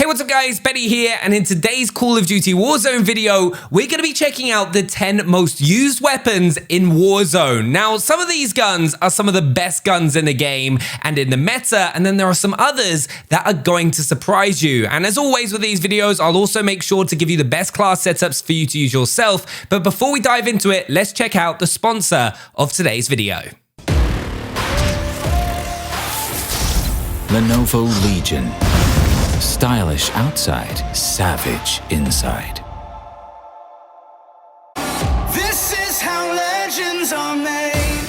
Hey, what's up guys, Benny here, and in today's Call of Duty Warzone video, we're going to be checking out the 10 most used weapons in Warzone. Now, some of these guns are some of the best guns in the game and in the meta, and then there are some others that are going to surprise you. And as always with these videos, I'll also make sure to give you the best class setups for you to use yourself. But before we dive into it, let's check out the sponsor of today's video. Lenovo Legion. Stylish outside, savage inside. This is how legends are made.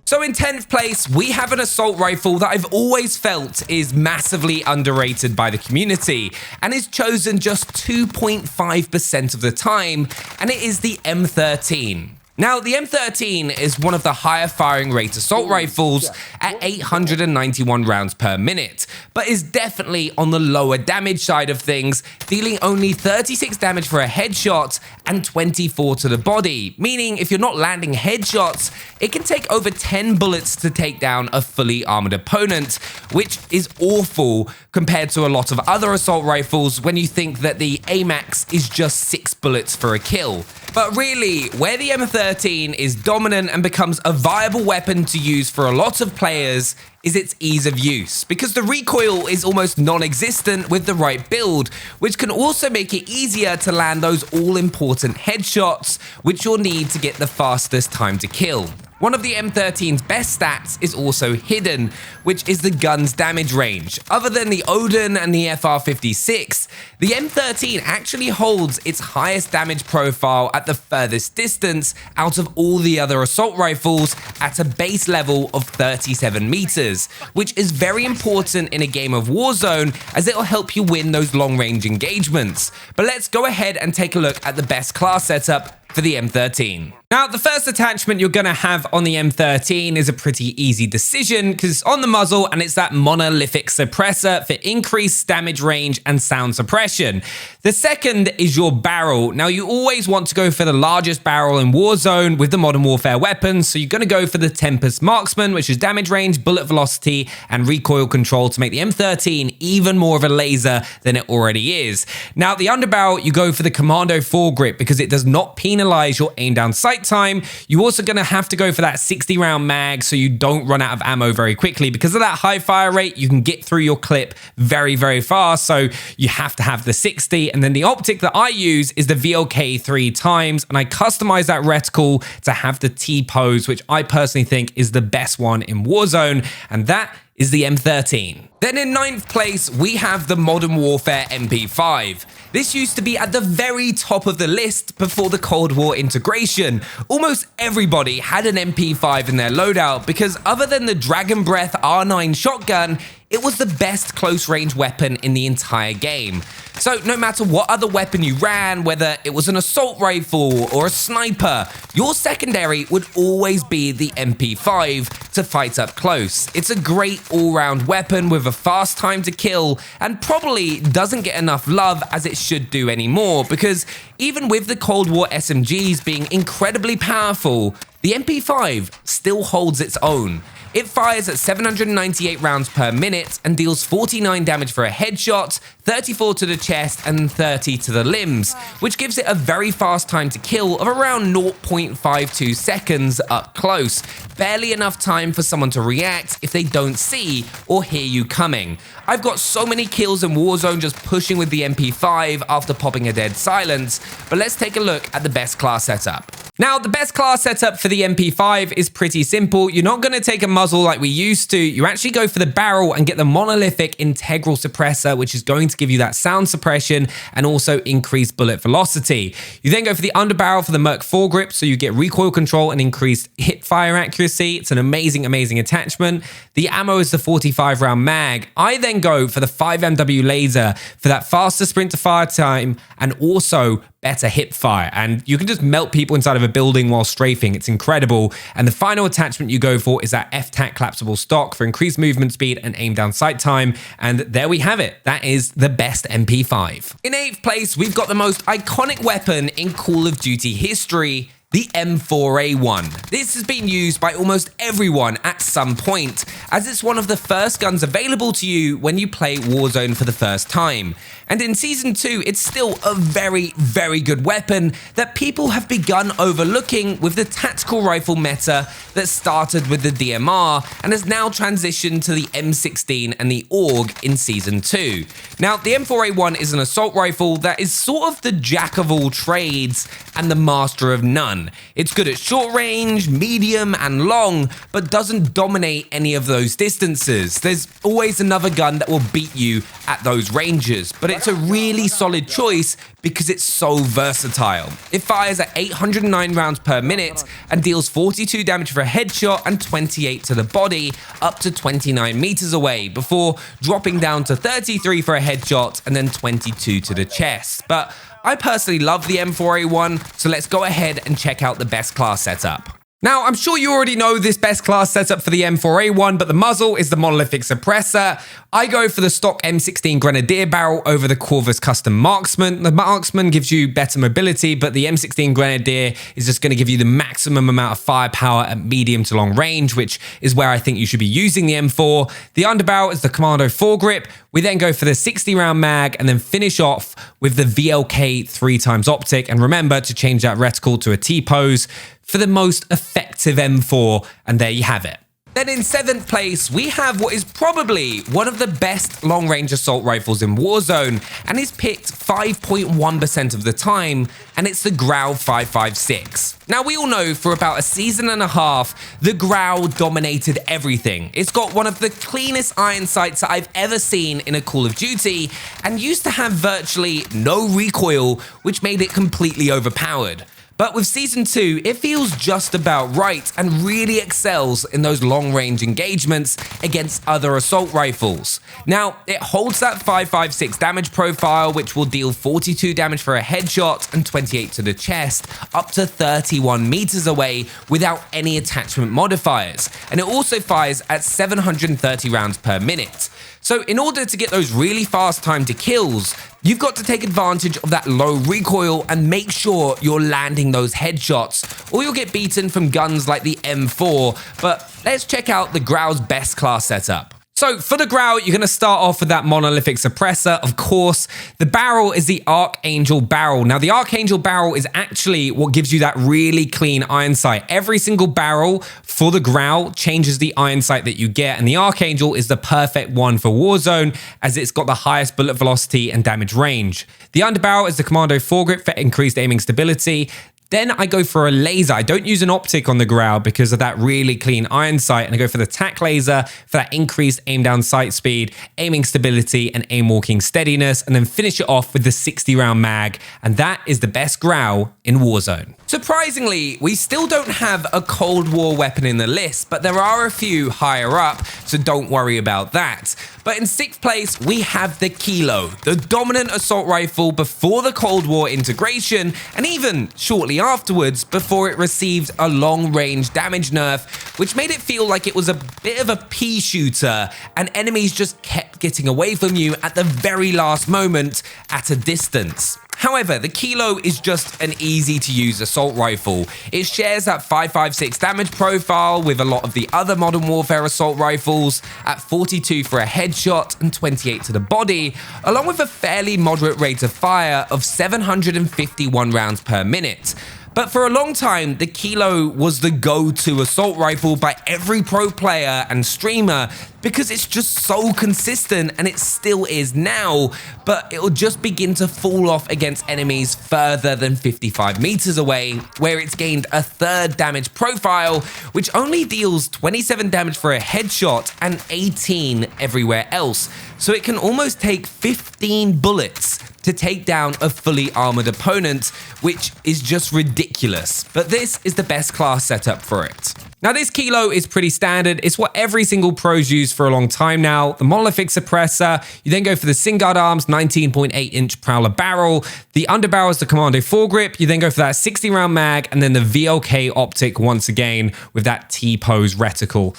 So in 10th place, we have an assault rifle that I've always felt is massively underrated by the community and is chosen just 2.5% of the time, and it is the M13. Now, the M13 is one of the higher firing rate assault rifles at 891 rounds per minute, but is definitely on the lower damage side of things, dealing only 36 damage for a headshot and 24 to the body, meaning if you're not landing headshots, it can take over 10 bullets to take down a fully armored opponent, which is awful compared to a lot of other assault rifles when you think that the AMAX is just 6 bullets for a kill. But really, where the M13 is dominant and becomes a viable weapon to use for a lot of players is its ease of use, because the recoil is almost non-existent with the right build, which can also make it easier to land those all-important headshots, which you'll need to get the fastest time to kill. One of the M13's best stats is also hidden, which is the gun's damage range. Other than the Odin and the FR56, the M13 actually holds its highest damage profile at the furthest distance out of all the other assault rifles at a base level of 37 meters, which is very important in a game of Warzone as it'll help you win those long-range engagements. But let's go ahead and take a look at the best class setup for the M13. Now, the first attachment you're going to have on the M13 is a pretty easy decision because it's on the muzzle and it's that monolithic suppressor for increased damage range and sound suppression. The second is your barrel. Now, you always want to go for the largest barrel in Warzone with the Modern Warfare weapons, so you're going to go for the Tempest Marksman, which is damage range, bullet velocity, and recoil control to make the M13 even more of a laser than it already is. Now, the underbarrel, you go for the Commando foregrip because it does not penalize your aim down sight time. You're also going to have to go for that 60 round mag so you don't run out of ammo very quickly. Because of that high fire rate, you can get through your clip very, very fast. So you have to have the 60. And then the optic that I use is the VLK 3 times. And I customize that reticle to have the T-pose, which I personally think is the best one in Warzone. And that is the M13. Then in 9th place, we have the Modern Warfare MP5. This used to be at the very top of the list before the Cold War integration. Almost everybody had an MP5 in their loadout because other than the Dragon Breath R9 shotgun, it was the best close-range weapon in the entire game. So no matter what other weapon you ran, whether it was an assault rifle or a sniper, your secondary would always be the MP5 to fight up close. It's a great all-round weapon with a fast time to kill and probably doesn't get enough love as it should do anymore, because even with the Cold War SMGs being incredibly powerful, the MP5 still holds its own. It fires at 798 rounds per minute and deals 49 damage for a headshot, 34 to the chest and 30 to the limbs, which gives it a very fast time to kill of around 0.52 seconds up close. Barely enough time for someone to react if they don't see or hear you coming. I've got so many kills in Warzone just pushing with the MP5 after popping a dead silence, but let's take a look at the best class setup. Now, the best class setup for the MP5 is pretty simple. You're not going to take a muzzle like we used to. You actually go for the barrel and get the monolithic integral suppressor, which is going to give you that sound suppression and also increased bullet velocity. You then go for the underbarrel for the Merc foregrip, so you get recoil control and increased hip fire accuracy. It's an amazing, amazing attachment. The ammo is the 45 round mag. I then go for the 5MW laser for that faster sprint to fire time and also better hip fire, and you can just melt people inside of a building while strafing. It's incredible. And the final attachment you go for is that F-TAC collapsible stock for increased movement speed and aim down sight time. And there we have it. That is the best MP5. In 8th place, we've got the most iconic weapon in Call of Duty history, the M4A1. This has been used by almost everyone at some point, as it's one of the first guns available to you when you play Warzone for the first time. And in Season 2, it's still a very, very good weapon that people have begun overlooking with the tactical rifle meta that started with the DMR and has now transitioned to the M16 and the AUG in Season 2. Now, the M4A1 is an assault rifle that is sort of the jack of all trades and the master of none. It's good at short range, medium, and long, but doesn't dominate any of those distances. There's always another gun that will beat you at those ranges, but it's a really solid choice because it's so versatile. It fires at 809 rounds per minute and deals 42 damage for a headshot and 28 to the body up to 29 meters away before dropping down to 33 for a headshot and then 22 to the chest. But I personally love the M4A1, so let's go ahead and check out the best class setup. Now, I'm sure you already know this best class setup for the M4A1, but the muzzle is the monolithic suppressor. I go for the stock M16 Grenadier barrel over the Corvus Custom Marksman. The Marksman gives you better mobility, but the M16 Grenadier is just going to give you the maximum amount of firepower at medium to long range, which is where I think you should be using the M4. The underbarrel is the Commando foregrip. We then go for the 60 round mag and then finish off with the VLK 3x optic. And remember to change that reticle to a T-pose for the most effective M4, and there you have it. Then in 7th place, we have what is probably one of the best long-range assault rifles in Warzone, and is picked 5.1% of the time, and it's the Grau 556. Now, we all know for about a season and a half, the Grau dominated everything. It's got one of the cleanest iron sights that I've ever seen in a Call of Duty, and used to have virtually no recoil, which made it completely overpowered. But with Season 2, it feels just about right and really excels in those long-range engagements against other assault rifles. Now, it holds that 556 damage profile, which will deal 42 damage for a headshot and 28 to the chest, up to 31 meters away without any attachment modifiers. And it also fires at 730 rounds per minute. So in order to get those really fast time to kills, you've got to take advantage of that low recoil and make sure you're landing those headshots, or you'll get beaten from guns like the M4. But let's check out the Grau's best class setup. So for the Grau, you're going to start off with that monolithic suppressor, of course. The barrel is the Archangel barrel. Now, the Archangel barrel is actually what gives you that really clean iron sight. Every single barrel for the Grau changes the iron sight that you get, and the Archangel is the perfect one for Warzone, as it's got the highest bullet velocity and damage range. The underbarrel is the Commando foregrip for increased aiming stability. Then I go for a laser. I don't use an optic on the Grau because of that really clean iron sight, and I go for the tac laser for that increased aim down sight speed, aiming stability, and aim walking steadiness, and then finish it off with the 60 round mag, and that is the best Grau in Warzone. Surprisingly, we still don't have a Cold War weapon in the list, but there are a few higher up, so don't worry about that. But in 6th place, we have the Kilo, the dominant assault rifle before the Cold War integration, and even shortly afterwards before it received a long-range damage nerf, which made it feel like it was a bit of a pea shooter, and enemies just kept getting away from you at the very last moment at a distance. However, the Kilo is just an easy-to-use assault rifle. It shares that 556 damage profile with a lot of the other Modern Warfare assault rifles at 42 for a headshot and 28 to the body, along with a fairly moderate rate of fire of 751 rounds per minute. But for a long time, the Kilo was the go-to assault rifle by every pro player and streamer because it's just so consistent, and it still is now, but it'll just begin to fall off against enemies further than 55 meters away, where it's gained a 3rd damage profile, which only deals 27 damage for a headshot and 18 everywhere else. So it can almost take 15 bullets to take down a fully armored opponent, which is just ridiculous. But this is the best class setup for it. Now, this Kilo is pretty standard. It's what every single pro's used for a long time now. The monolithic suppressor. You then go for the Singard Arms 19.8-inch Prowler barrel. The underbarrel is the Commando foregrip. You then go for that 60 round mag, and then the VLK optic once again with that T-pose reticle,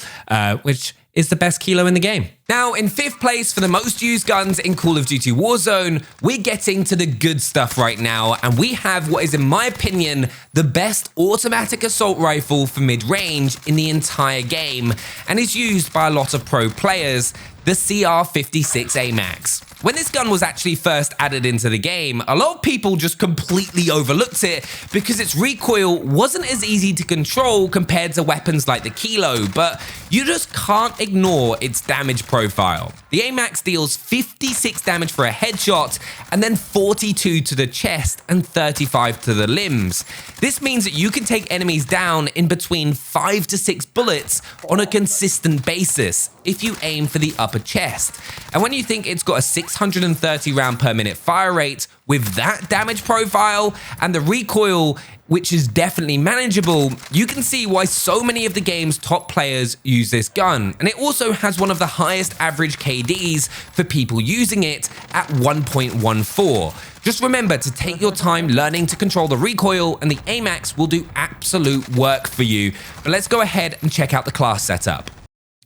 which is the best Kilo in the game. Now, in 5th place for the most used guns in Call of Duty Warzone, we're getting to the good stuff right now, and we have what is, in my opinion, the best automatic assault rifle for mid-range in the entire game, and is used by a lot of pro players, the CR56 AMAX. When this gun was actually first added into the game, a lot of people just completely overlooked it because its recoil wasn't as easy to control compared to weapons like the Kilo, but you just can't ignore its damage profile. The AMAX deals 56 damage for a headshot, and then 42 to the chest and 35 to the limbs. This means that you can take enemies down in between 5 to 6 bullets on a consistent basis if you aim for the upper chest. And when you think it's got a 630 round per minute fire rate with that damage profile and the recoil, which is definitely manageable, you can see why so many of the game's top players use this gun. And it also has one of the highest average KDs for people using it at 1.14. Just remember to take your time learning to control the recoil, and the AMAX will do absolute work for you. But let's go ahead and check out the class setup.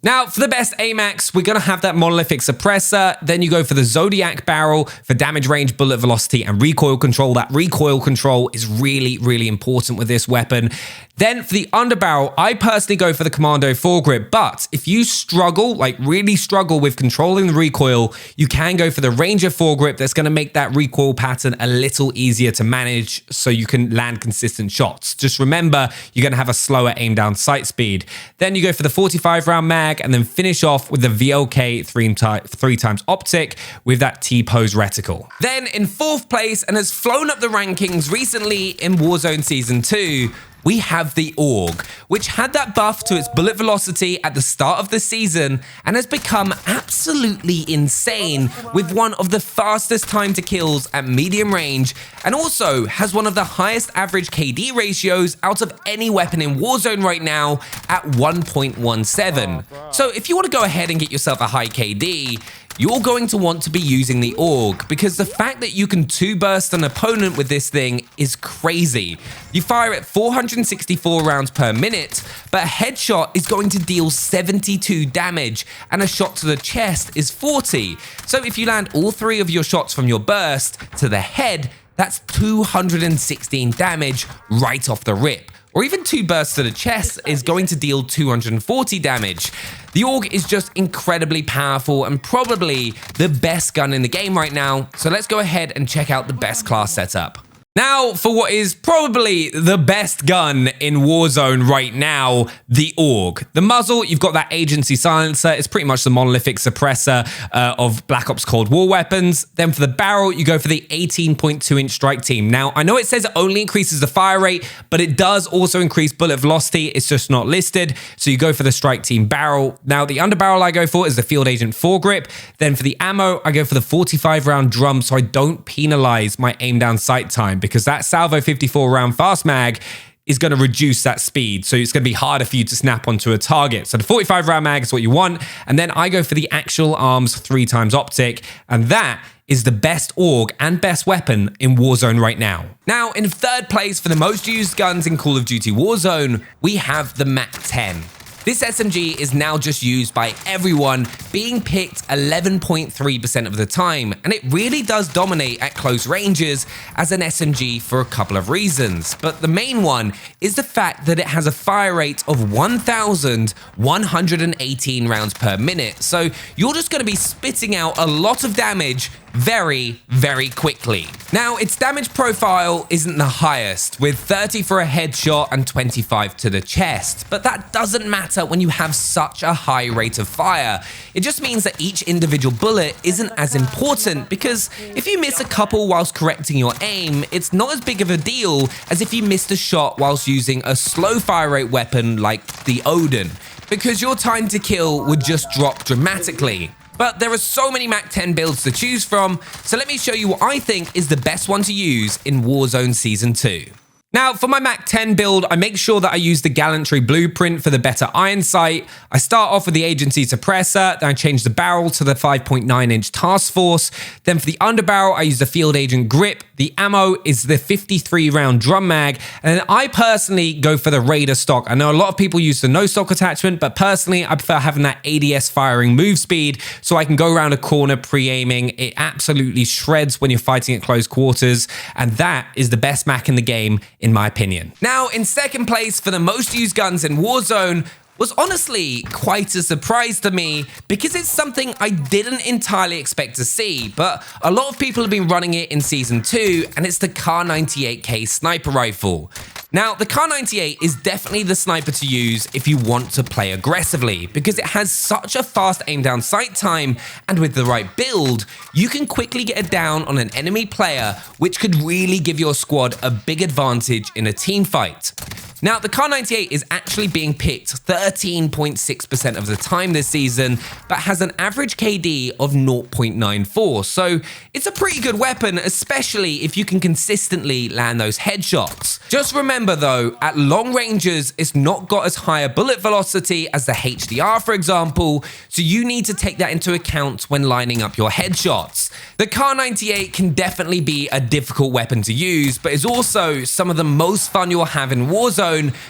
Now, for the best AMAX, we're going to have that monolithic suppressor. Then you go for the Zodiac barrel for damage range, bullet velocity, and recoil control. That recoil control is really, really important with this weapon. Then for the underbarrel, I personally go for the Commando foregrip, but if you struggle, like really struggle with controlling the recoil, you can go for the Ranger foregrip. That's going to make that recoil pattern a little easier to manage so you can land consistent shots. Just remember, you're going to have a slower aim down sight speed. Then you go for the 45 round mag and then finish off with the VLK 3x optic with that T-pose reticle. Then in 4th place, and has flown up the rankings recently in Warzone Season 2, we have the AUG, which had that buff to its bullet velocity at the start of the season and has become absolutely insane with one of the fastest time to kills at medium range, and also has one of the highest average KD ratios out of any weapon in Warzone right now at 1.17. So if you want to go ahead and get yourself a high KD, you're going to want to be using the AUG, because the fact that you can 2-burst an opponent with this thing is crazy. You fire at 464 rounds per minute, but a headshot is going to deal 72 damage, and a shot to the chest is 40. So if you land all 3 of your shots from your burst to the head, that's 216 damage right off the rip. Or even 2 bursts to the chest is going to deal 240 damage. The AUG is just incredibly powerful and probably the best gun in the game right now. So let's go ahead and check out the best class setup. Now, for what is probably the best gun in Warzone right now, the AUG. The muzzle, you've got that agency silencer. It's pretty much the monolithic suppressor of Black Ops Cold War weapons. Then for the barrel, you go for the 18.2-inch strike team. Now, I know it says it only increases the fire rate, but it does also increase bullet velocity. It's just not listed. So you go for the strike team barrel. Now, the underbarrel I go for is the Field Agent foregrip. Then for the ammo, I go for the 45-round drum so I don't penalize my aim down sight time, because that Salvo 54 round fast mag is going to reduce that speed. So it's going to be harder for you to snap onto a target. So the 45 round mag is what you want. And then I go for the Actual Arms 3x optic. And that is the best AUG and best weapon in Warzone right now. Now, in 3rd place for the most used guns in Call of Duty Warzone, we have the MAC10. This SMG is now just used by everyone, being picked 11.3% of the time, and it really does dominate at close ranges as an SMG for a couple of reasons. But the main one is the fact that it has a fire rate of 1,118 rounds per minute. So you're just going to be spitting out a lot of damage very, very quickly. Now, its damage profile isn't the highest, with 30 for a headshot and 25 to the chest, but that doesn't matter when you have such a high rate of fire. It just means that each individual bullet isn't as important, because if you miss a couple whilst correcting your aim, it's not as big of a deal as if you missed a shot whilst using a slow fire rate weapon like the Odin, because your time to kill would just drop dramatically. But there are so many MAC10 builds to choose from, so let me show you what I think is the best one to use in Warzone Season 2. Now, for my MAC10 build, I make sure that I use the Gallantry blueprint for the better iron sight. I start off with the agency suppressor, then I change the barrel to the 5.9-inch task force. Then for the underbarrel, I use the field agent grip. The ammo is the 53-round drum mag. And then I personally go for the Raider stock. I know a lot of people use the no stock attachment, but personally, I prefer having that ADS firing move speed so I can go around a corner pre-aiming. It absolutely shreds when you're fighting at close quarters. And that is the best Mac in the game, in my opinion. Now, in second place for the most used guns in Warzone was honestly quite a surprise to me because it's something I didn't entirely expect to see, but a lot of people have been running it in Season 2, and it's the Kar98K sniper rifle. Now, the Kar98 is definitely the sniper to use if you want to play aggressively because it has such a fast aim down sight time, and with the right build, you can quickly get it down on an enemy player, which could really give your squad a big advantage in a team fight. Now, the Kar98 is actually being picked 13.6% of the time this season, but has an average KD of 0.94, so it's a pretty good weapon, especially if you can consistently land those headshots. Just remember though, at long ranges, it's not got as high a bullet velocity as the HDR, for example, so you need to take that into account when lining up your headshots. The Kar98 can definitely be a difficult weapon to use, but is also some of the most fun you'll have in Warzone,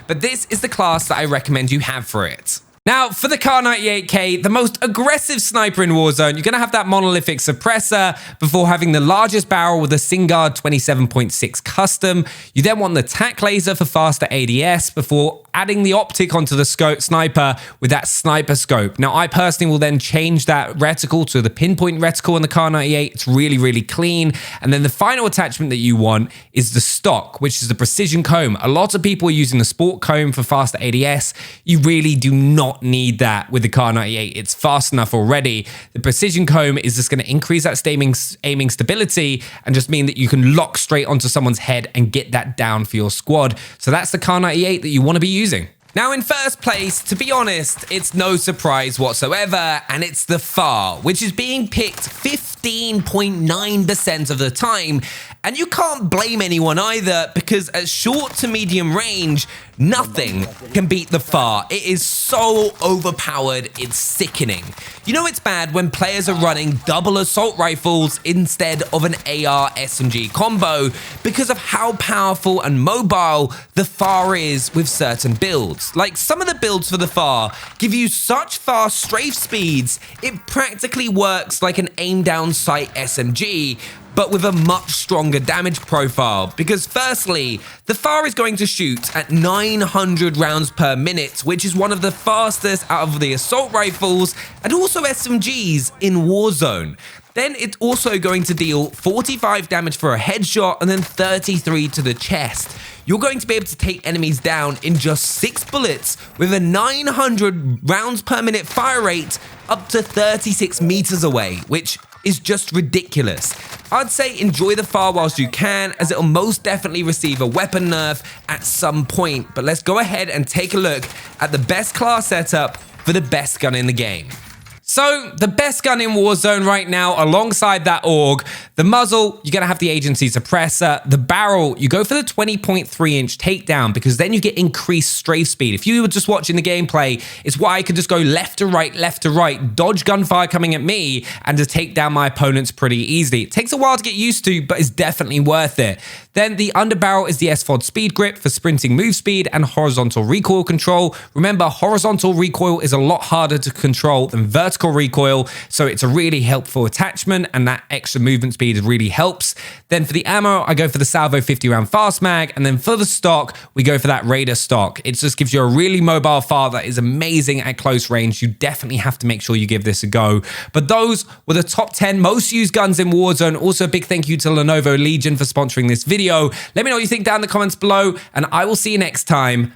but this is the class that I recommend you have for it. Now, for the Kar98K, the most aggressive sniper in Warzone, you're going to have that monolithic suppressor before having the largest barrel with a SingGuard 27.6 custom. You then want the tac laser for faster ADS before adding the optic onto the sniper with that sniper scope. Now, I personally will then change that reticle to the pinpoint reticle on the Kar98. It's really, really clean. And then the final attachment that you want is the stock, which is the precision comb. A lot of people are using the sport comb for faster ADS. You really do not need that with the Kar98. It's fast enough already. The precision comb is just going to increase that aiming stability and just mean that you can lock straight onto someone's head and get that down for your squad. So that's the Kar98 that you want to be using. Now, in first place, to be honest, it's no surprise whatsoever, and it's the FAR, which is being picked 15.9% of the time, and you can't blame anyone either, because at short to medium range, nothing can beat the FAR. It is so overpowered, it's sickening. You know it's bad when players are running double assault rifles instead of an AR SMG combo because of how powerful and mobile the FAR is with certain builds. Like, some of the builds for the FAR give you such fast strafe speeds, it practically works like an aim down sight SMG, but with a much stronger damage profile, because firstly, the FAR is going to shoot at 900 rounds per minute, which is one of the fastest out of the assault rifles and also SMGs in Warzone. Then it's also going to deal 45 damage for a headshot and then 33 to the chest. You're going to be able to take enemies down in just 6 bullets with a 900 rounds per minute fire rate up to 36 meters away, which is just ridiculous. I'd say enjoy the FAR whilst you can, as it'll most definitely receive a weapon nerf at some point. But let's go ahead and take a look at the best class setup for the best gun in the game. So, the best gun in Warzone right now, alongside that AUG, the muzzle, you're going to have the agency suppressor. The barrel, you go for the 20.3-inch takedown because then you get increased strafe speed. If you were just watching the gameplay, it's why I could just go left to right, dodge gunfire coming at me, and just take down my opponents pretty easily. It takes a while to get used to, but it's definitely worth it. Then the underbarrel is the SFOD speed grip for sprinting move speed and horizontal recoil control. Remember, horizontal recoil is a lot harder to control than vertical recoil, so it's a really helpful attachment, and that extra movement speed really helps. Then for the ammo, I go for the Salvo 50 round fast mag, and then for the stock, we go for that Raider stock. It just gives you a really mobile FAR that is amazing at close range. You definitely have to make sure you give this a go. But those were the top 10 most used guns in Warzone. Also, a big thank you to Lenovo Legion for sponsoring this video. Let me know what you think down in the comments below, and I will see you next time.